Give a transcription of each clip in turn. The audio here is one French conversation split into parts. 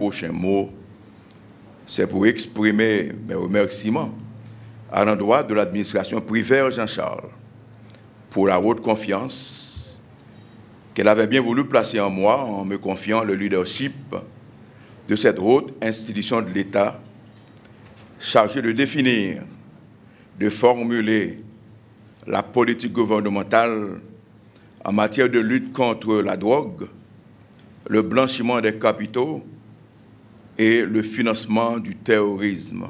prochains mots, c'est pour exprimer mes remerciements à l'endroit de l'administration privée Jean-Charles pour la haute confiance qu'elle avait bien voulu placer en moi en me confiant le leadership de cette haute institution de l'État chargée de définir, de formuler la politique gouvernementale en matière de lutte contre la drogue, le blanchiment des capitaux et le financement du terrorisme.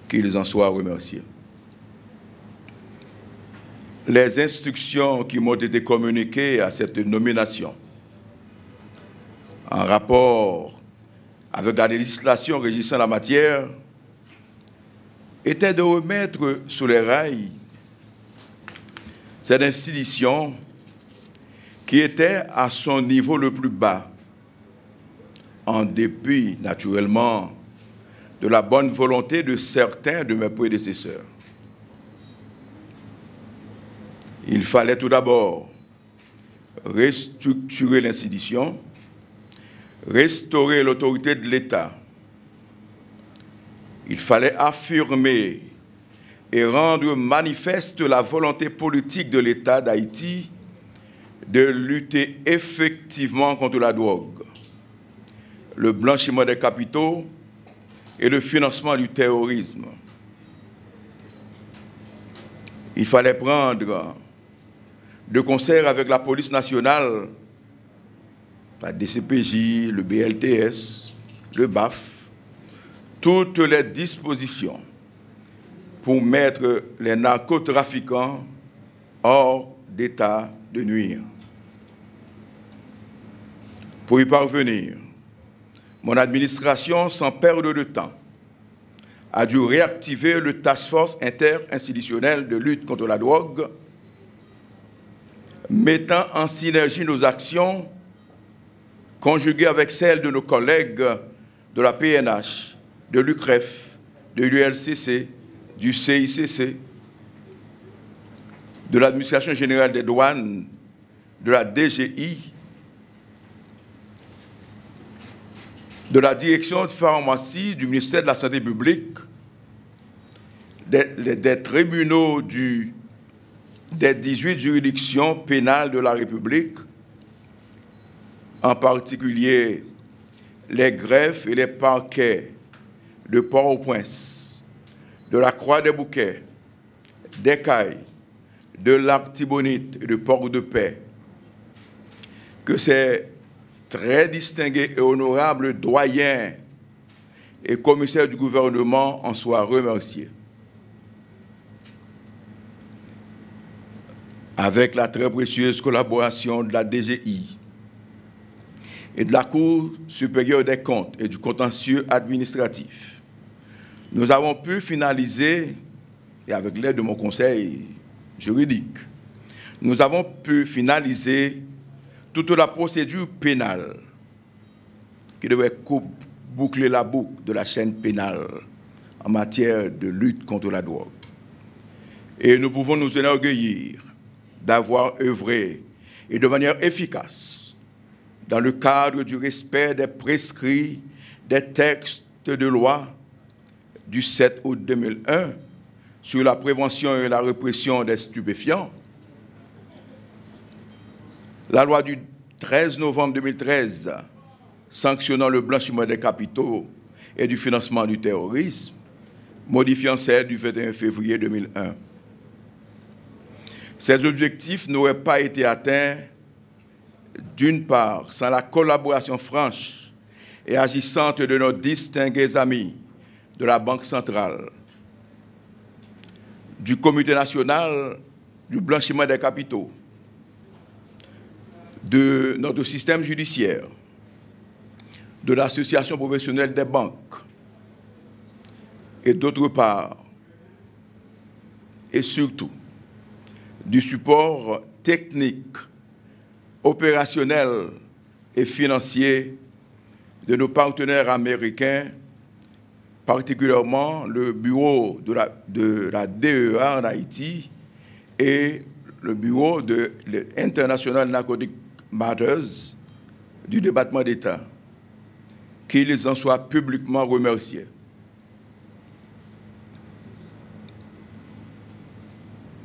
Qu'ils en soient remerciés. Les instructions qui m'ont été communiquées à cette nomination en rapport avec la législation régissant la matière étaient de remettre sur les rails cette institution qui était à son niveau le plus bas, en dépit, naturellement, de la bonne volonté de certains de mes prédécesseurs. Il fallait tout d'abord restructurer l'institution, restaurer l'autorité de l'État. Il fallait affirmer et rendre manifeste la volonté politique de l'État d'Haïti de lutter effectivement contre la drogue, le blanchiment des capitaux et le financement du terrorisme. Il fallait prendre, de concert avec la police nationale, la DCPJ, le BLTS, le BAF, toutes les dispositions pour mettre les narcotrafiquants hors d'état de nuire. Pour y parvenir, mon administration, sans perdre de temps, a dû réactiver le task force interinstitutionnel de lutte contre la drogue, mettant en synergie nos actions, conjuguées avec celles de nos collègues de la PNH, de l'UCREF, de l'ULCC, du CICC, de l'Administration générale des douanes, de la DGI, de la direction de pharmacie du ministère de la Santé publique, des tribunaux des 18 juridictions pénales de la République, en particulier les greffes et les parquets de Port-au-Prince, de la Croix-des-Bouquets, d'Écailles, de l'Artibonite et de Port-de-Paix, que ces très distingués et honorables doyens et commissaires du gouvernement en soient remerciés. Avec la très précieuse collaboration de la DGI et de la Cour supérieure des comptes et du contentieux administratif, nous avons pu finaliser, et avec l'aide de mon conseil juridique, nous avons pu finaliser toute la procédure pénale qui devait boucler la boucle de la chaîne pénale en matière de lutte contre la drogue. Et nous pouvons nous enorgueillir d'avoir œuvré et de manière efficace dans le cadre du respect des prescrits des textes de loi du 7 août 2001 sur la prévention et la répression des stupéfiants, la loi du 13 novembre 2013 sanctionnant le blanchiment des capitaux et du financement du terrorisme, modifiant celle du 21 février 2001. Ces objectifs n'auraient pas été atteints, d'une part, sans la collaboration franche et agissante de nos distingués amis de la Banque centrale, du Comité national du blanchiment des capitaux, de notre système judiciaire, de l'Association professionnelle des banques, et d'autre part, et surtout, du support technique, opérationnel et financier de nos partenaires américains, particulièrement le bureau de la DEA en Haïti et le bureau de l'International Narcotic Matters du département d'État. qu'ils en soient publiquement remerciés.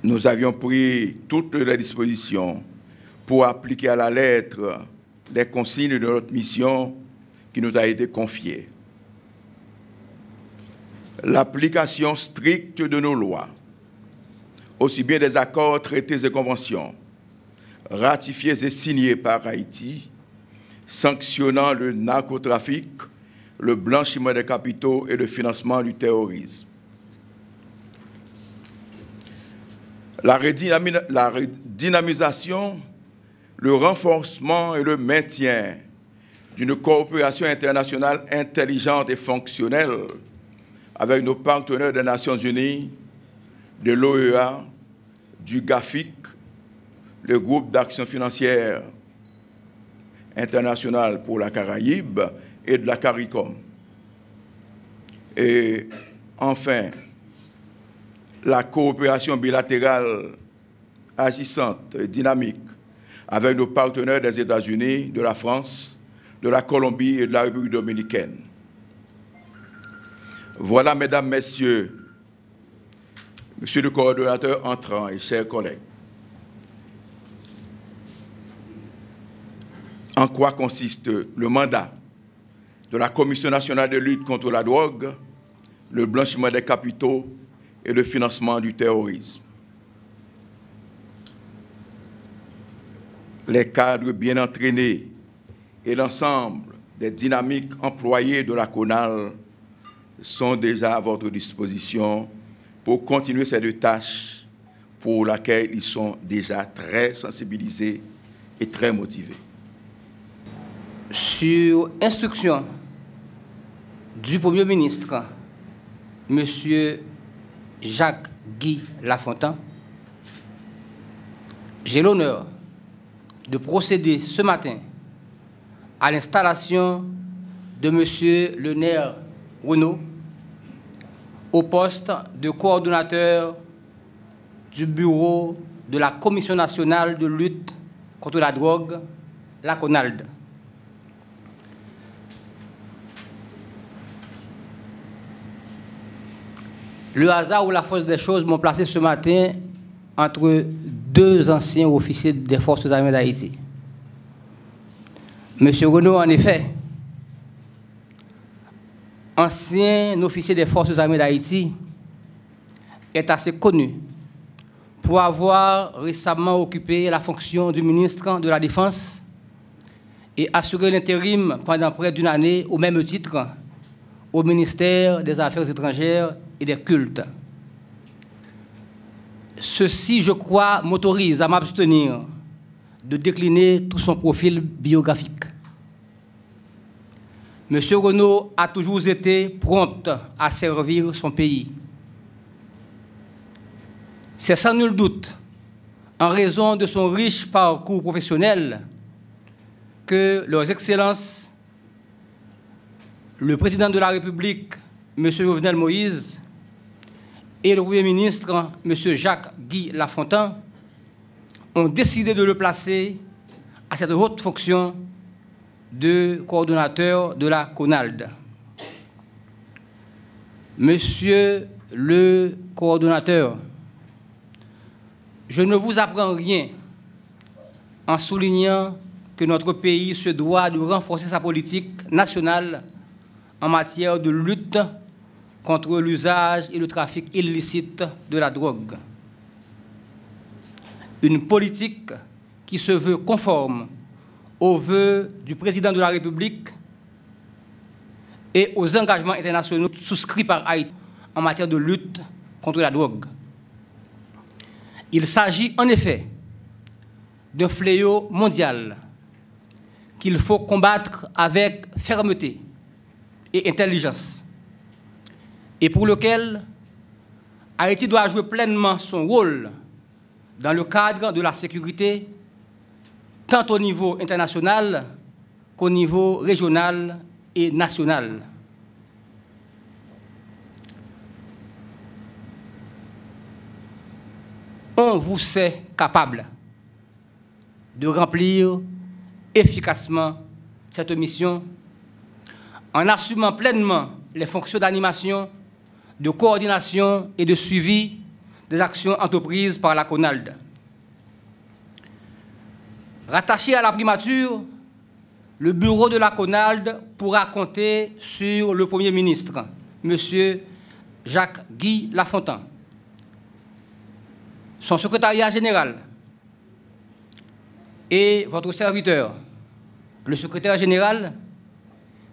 Nous avions pris toutes les dispositions pour appliquer à la lettre les consignes de notre mission qui nous a été confiée. L'application stricte de nos lois, aussi bien des accords, traités et conventions, ratifiés et signés par Haïti, sanctionnant le narcotrafic, le blanchiment des capitaux et le financement du terrorisme. La redynamisation, le renforcement et le maintien d'une coopération internationale intelligente et fonctionnelle avec nos partenaires des Nations Unies, de l'OEA, du GAFIC, le groupe d'action financière internationale pour la Caraïbe et de la CARICOM. Et enfin, la coopération bilatérale agissante et dynamique avec nos partenaires des États-Unis, de la France, de la Colombie et de la République dominicaine. Voilà, mesdames, messieurs, monsieur le coordonnateur entrant et chers collègues, en quoi consiste le mandat de la Commission nationale de lutte contre la drogue, le blanchiment des capitaux et le financement du terrorisme. Les cadres bien entraînés et l'ensemble des dynamiques employées de la CONAL sont déjà à votre disposition pour continuer ces deux tâches pour lesquelles ils sont déjà très sensibilisés et très motivés. Sur instruction du Premier ministre, M. Jacques-Guy Lafontaine, j'ai l'honneur de procéder ce matin à l'installation de M. Lenaire Renaud au poste de coordonnateur du bureau de la Commission nationale de lutte contre la drogue, la CONALD. Le hasard ou la force des choses m'ont placé ce matin entre deux anciens officiers des forces armées d'Haïti. M. Renaud, en effet, ancien officier des forces armées d'Haïti, est assez connu pour avoir récemment occupé la fonction du ministre de la Défense et assuré l'intérim pendant près d'une année au même titre au ministère des Affaires étrangères et des cultes. Ceci, je crois, m'autorise à m'abstenir de décliner tout son profil biographique. M. Renaud a toujours été prompt à servir son pays. C'est sans nul doute en raison de son riche parcours professionnel que leurs excellences, le président de la République, M. Jovenel Moïse, et le Premier ministre, M. Jacques-Guy Lafontaine, ont décidé de le placer à cette haute fonction de coordonnateur de la CONALD. Monsieur le coordonnateur, je ne vous apprends rien en soulignant que notre pays se doit de renforcer sa politique nationale en matière de lutte contre l'usage et le trafic illicite de la drogue. Une politique qui se veut conforme aux vœux du président de la République et aux engagements internationaux souscrits par Haïti en matière de lutte contre la drogue. Il s'agit en effet d'un fléau mondial qu'il faut combattre avec fermeté et intelligence, et pour lequel Haïti doit jouer pleinement son rôle dans le cadre de la sécurité, tant au niveau international qu'au niveau régional et national. On vous sait capable de remplir efficacement cette mission en assumant pleinement les fonctions d'animation, de coordination et de suivi des actions entreprises par la CONALD. Rattaché à la primature, le bureau de la CONALD pourra compter sur le Premier ministre, M. Jacques-Guy Lafontaine, son secrétariat général et votre serviteur, le secrétaire général,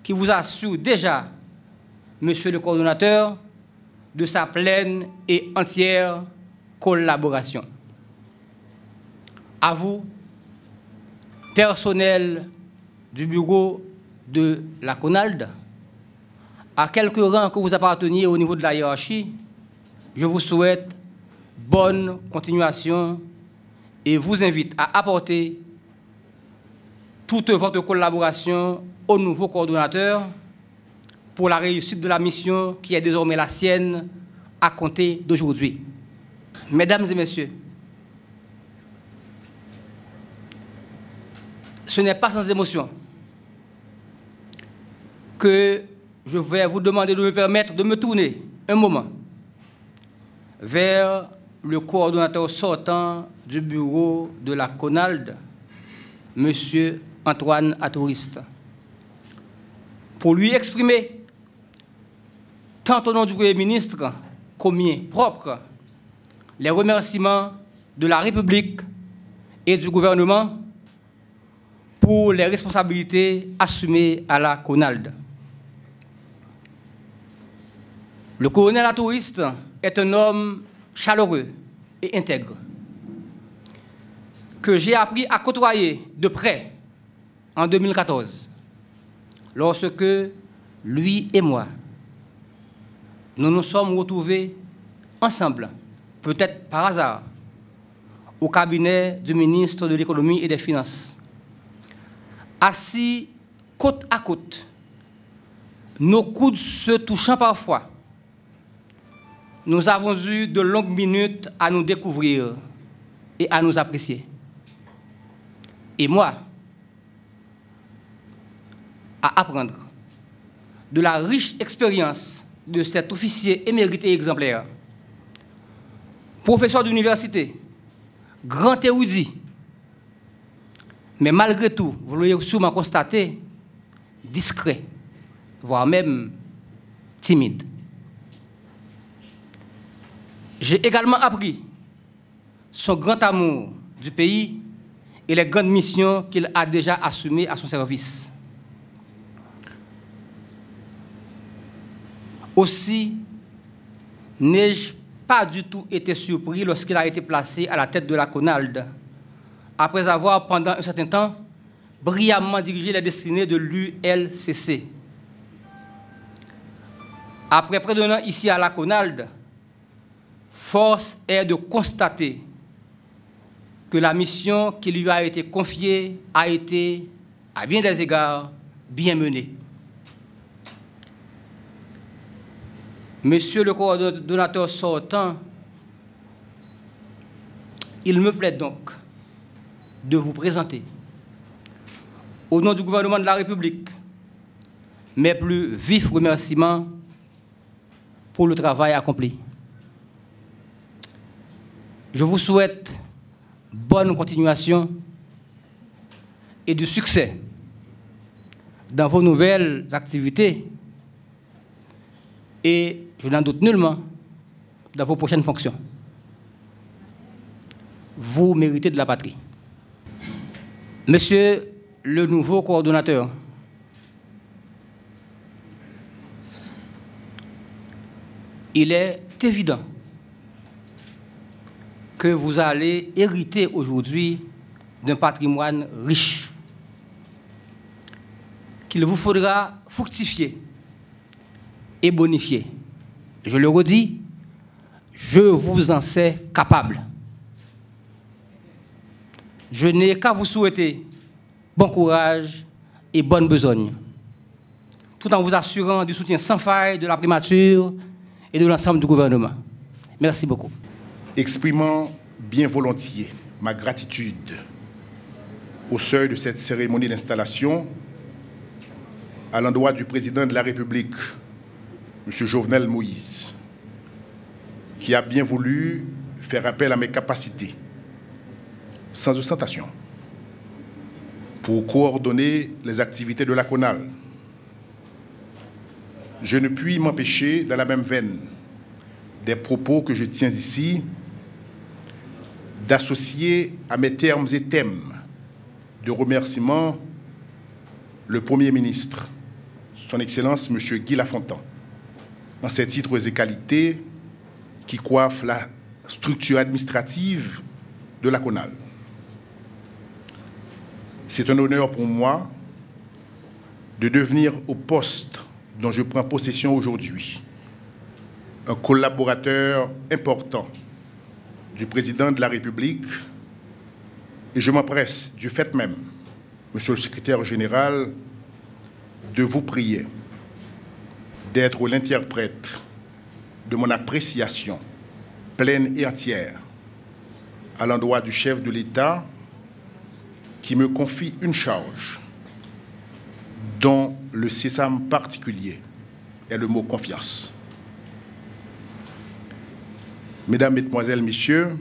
qui vous assure déjà, Monsieur le coordonnateur, de sa pleine et entière collaboration. À vous, personnel du bureau de la CONALD, à quelques rangs que vous apparteniez au niveau de la hiérarchie, je vous souhaite bonne continuation et vous invite à apporter toute votre collaboration au nouveau coordonnateur pour la réussite de la mission qui est désormais la sienne à compter d'aujourd'hui. Mesdames et messieurs, ce n'est pas sans émotion que je vais vous demander de me permettre de me tourner un moment vers le coordonnateur sortant du bureau de la CONALD, M. Antoine Atouriste, pour lui exprimer, tant au nom du Premier ministre qu'au mien propre, les remerciements de la République et du gouvernement pour les responsabilités assumées à la CONALD. Le colonel Atouriste est un homme chaleureux et intègre que j'ai appris à côtoyer de près en 2014, lorsque lui et moi, nous nous sommes retrouvés ensemble, peut-être par hasard, au cabinet du ministre de l'Économie et des Finances. Assis côte à côte, nos coudes se touchant parfois, nous avons eu de longues minutes à nous découvrir et à nous apprécier. Et moi, à apprendre de la riche expérience de cet officier émérité et exemplaire, professeur d'université, grand érudit, mais malgré tout, vous l'avez sûrement constaté, discret, voire même timide. J'ai également appris son grand amour du pays et les grandes missions qu'il a déjà assumées à son service. Aussi, n'ai-je pas du tout été surpris lorsqu'il a été placé à la tête de la CONALD, après avoir, pendant un certain temps, brillamment dirigé les destinées de l'ULCC. Après près d'un an ici à la CONALD, force est de constater que la mission qui lui a été confiée a été, à bien des égards, bien menée. Monsieur le coordonnateur sortant, il me plaît donc de vous présenter, au nom du gouvernement de la République, mes plus vifs remerciements pour le travail accompli. Je vous souhaite bonne continuation et du succès dans vos nouvelles activités et, je n'en doute nullement, dans vos prochaines fonctions. Vous méritez de la patrie. Monsieur le nouveau coordonnateur, il est évident que vous allez hériter aujourd'hui d'un patrimoine riche, qu'il vous faudra fructifier et bonifier. Je le redis, je vous en sais capable. Je n'ai qu'à vous souhaiter bon courage et bonne besogne, tout en vous assurant du soutien sans faille de la primature et de l'ensemble du gouvernement. Merci beaucoup. Exprimant bien volontiers ma gratitude au seuil de cette cérémonie d'installation, à l'endroit du président de la République, M. Jovenel Moïse, qui a bien voulu faire appel à mes capacités, sans ostentation, pour coordonner les activités de la CONAL. Je ne puis m'empêcher, dans la même veine des propos que je tiens ici, d'associer à mes termes et thèmes de remerciement le Premier ministre, Son Excellence M. Guy Lafontan, en ses titres et qualités qui coiffent la structure administrative de la CONAL. C'est un honneur pour moi de devenir au poste dont je prends possession aujourd'hui un collaborateur important du président de la République, et je m'empresse du fait même, Monsieur le secrétaire général, de vous prier d'être l'interprète de mon appréciation pleine et entière à l'endroit du chef de l'État qui me confie une charge dont le sésame particulier est le mot confiance. Mesdames, Mesdemoiselles, Messieurs,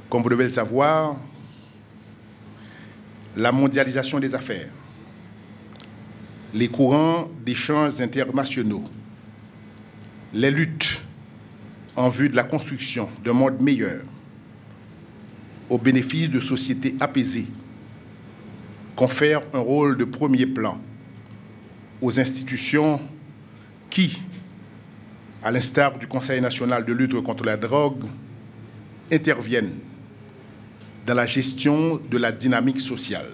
comme vous devez le savoir, la mondialisation des affaires, les courants d'échanges internationaux, les luttes en vue de la construction d'un monde meilleur, au bénéfice de sociétés apaisées, confèrent un rôle de premier plan aux institutions qui, à l'instar du Conseil national de lutte contre la drogue, interviennent dans la gestion de la dynamique sociale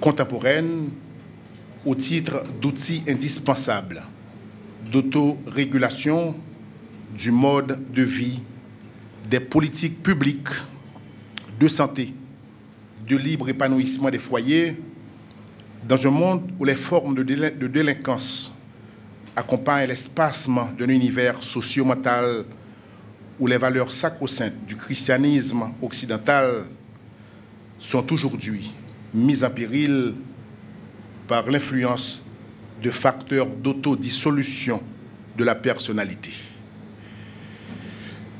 contemporaine au titre d'outils indispensables d'autorégulation du mode de vie, des politiques publiques de santé, de libre épanouissement des foyers, dans un monde où les formes de délinquance accompagnent l'espacement d'un univers socio-mental où les valeurs sacro-saintes du christianisme occidental sont aujourd'hui mises en péril par l'influence de facteurs d'autodissolution de la personnalité.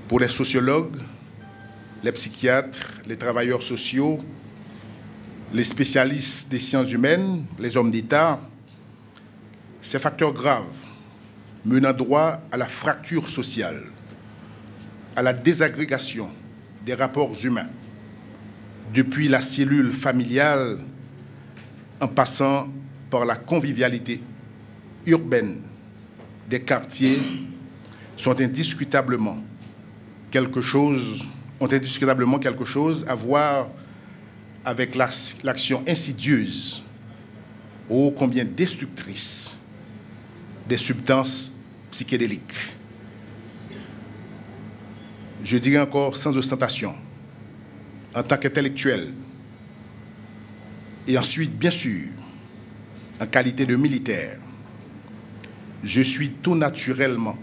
Pour les sociologues, les psychiatres, les travailleurs sociaux, les spécialistes des sciences humaines, les hommes d'État, ces facteurs graves menant droit à la fracture sociale, à la désagrégation des rapports humains, depuis la cellule familiale en passant par la convivialité urbaine des quartiers, ont indiscutablement quelque chose à voir avec l'action insidieuse, ô combien destructrice, des substances psychédéliques. Je dirais encore sans ostentation, en tant qu'intellectuel, et ensuite, bien sûr, en qualité de militaire, je suis tout naturellement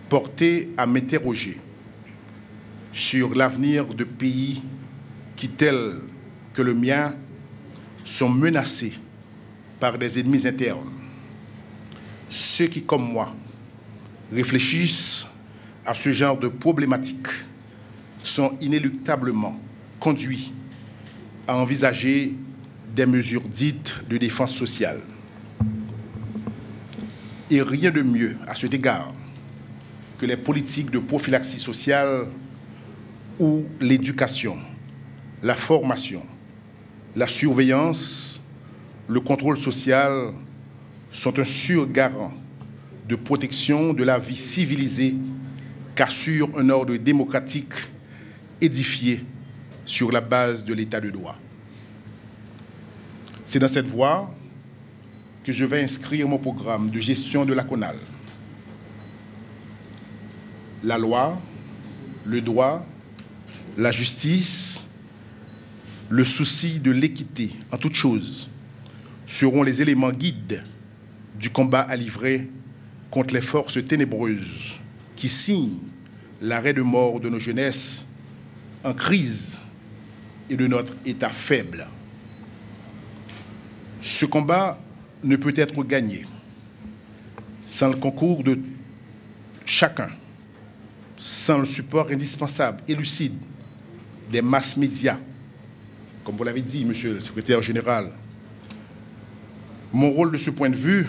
porté à m'interroger sur l'avenir de pays qui, tels que le mien, sont menacés par des ennemis internes. Ceux qui, comme moi, réfléchissent à ce genre de problématiques sont inéluctablement conduits à envisager des mesures dites de défense sociale. Et rien de mieux à cet égard que les politiques de prophylaxie sociale où l'éducation, la formation, la surveillance, le contrôle social sont un sûr garant de protection de la vie civilisée qu'assure un ordre démocratique édifié sur la base de l'état de droit. C'est dans cette voie que je vais inscrire mon programme de gestion de la CONAL. La loi, le droit, la justice, le souci de l'équité en toutes choses seront les éléments guides du combat à livrer contre les forces ténébreuses qui signent l'arrêt de mort de nos jeunesses en crise et de notre état faible. Ce combat ne peut être gagné sans le concours de chacun, sans le support indispensable et lucide des masses médias. Comme vous l'avez dit, Monsieur le Secrétaire général, mon rôle de ce point de vue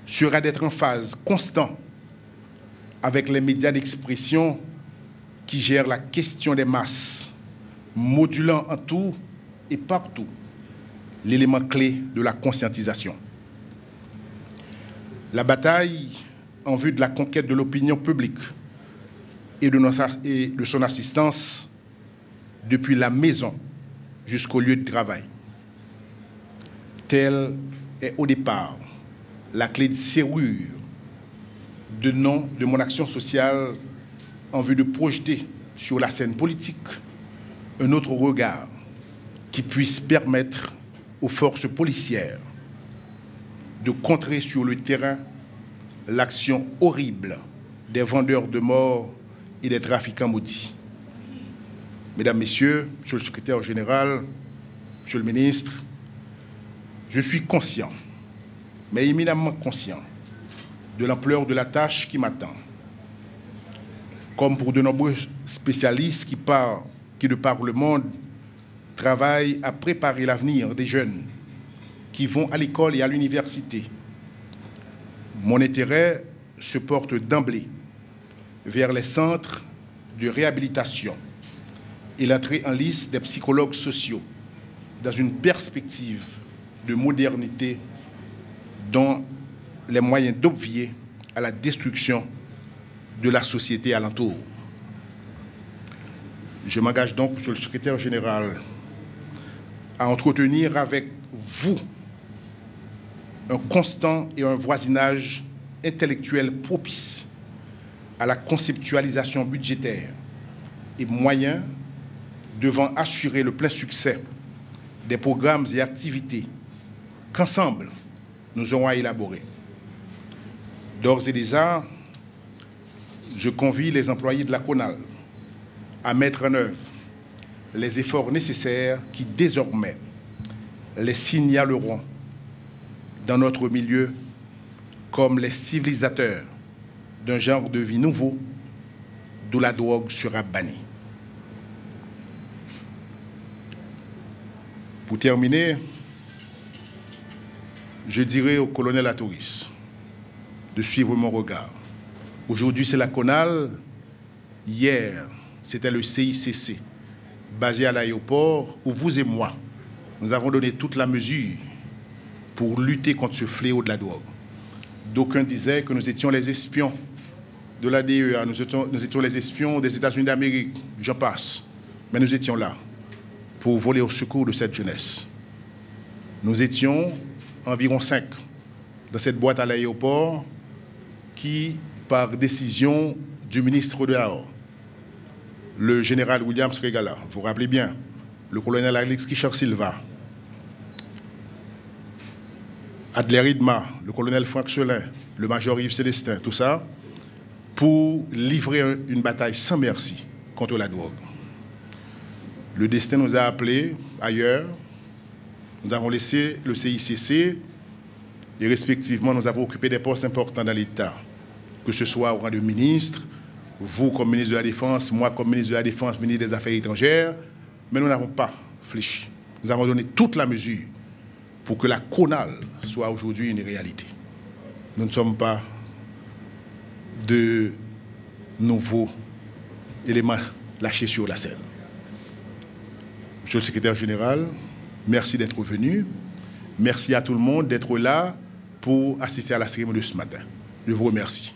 sera d'être en phase constante avec les médias d'expression qui gèrent la question des masses, modulant en tout et partout l'élément clé de la conscientisation. La bataille en vue de la conquête de l'opinion publique et de son assistance depuis la maison jusqu'au lieu de travail. Telle est au départ la clé de serrure de mon action sociale en vue de projeter sur la scène politique un autre regard qui puisse permettre aux forces policières de contrer sur le terrain l'action horrible des vendeurs de mort et des trafiquants maudits. Mesdames, Messieurs, Monsieur le Secrétaire général, Monsieur le Ministre, je suis conscient, mais éminemment conscient, de l'ampleur de la tâche qui m'attend. Comme pour de nombreux spécialistes qui de par le monde, travaillent à préparer l'avenir des jeunes qui vont à l'école et à l'université. Mon intérêt se porte d'emblée vers les centres de réhabilitation et l'entrée en lice des psychologues sociaux dans une perspective de modernité dont les moyens d'obvier à la destruction de la société alentour. Je m'engage donc, Monsieur le Secrétaire général, à entretenir avec vous un constant et un voisinage intellectuel propice à la conceptualisation budgétaire et moyens devant assurer le plein succès des programmes et activités qu'ensemble nous aurons à élaborer. D'ores et déjà, je convie les employés de la CONAL à mettre en œuvre les efforts nécessaires qui désormais les signaleront dans notre milieu comme les civilisateurs d'un genre de vie nouveau d'où la drogue sera bannie. Pour terminer, je dirais au colonel Atoris de suivre mon regard. Aujourd'hui, c'est la CONAL. Hier, c'était le CICC, basé à l'aéroport, où vous et moi, nous avons donné toute la mesure pour lutter contre ce fléau de la drogue. D'aucuns disaient que nous étions les espions de la DEA, nous étions les espions des États-Unis d'Amérique, j'en passe. Mais nous étions là pour voler au secours de cette jeunesse. Nous étions environ 5 dans cette boîte à l'aéroport qui, par décision du ministre de l'Or, le général Williams Regala, vous vous rappelez bien, le colonel Alex Richard Silva, Adler Idma, le colonel Franck Chelin, le major Yves Célestin, tout ça, pour livrer une bataille sans merci contre la drogue. Le destin nous a appelés ailleurs. Nous avons laissé le CICC et respectivement, nous avons occupé des postes importants dans l'État, que ce soit au rang de ministre, vous comme ministre de la Défense, moi comme ministre de la Défense, ministre des Affaires étrangères, mais nous n'avons pas fléchi. Nous avons donné toute la mesure pour que la CONAL soit aujourd'hui une réalité. Nous ne sommes pas de nouveaux éléments lâchés sur la scène. Monsieur le Secrétaire général, merci d'être venu. Merci à tout le monde d'être là pour assister à la cérémonie de ce matin. Je vous remercie.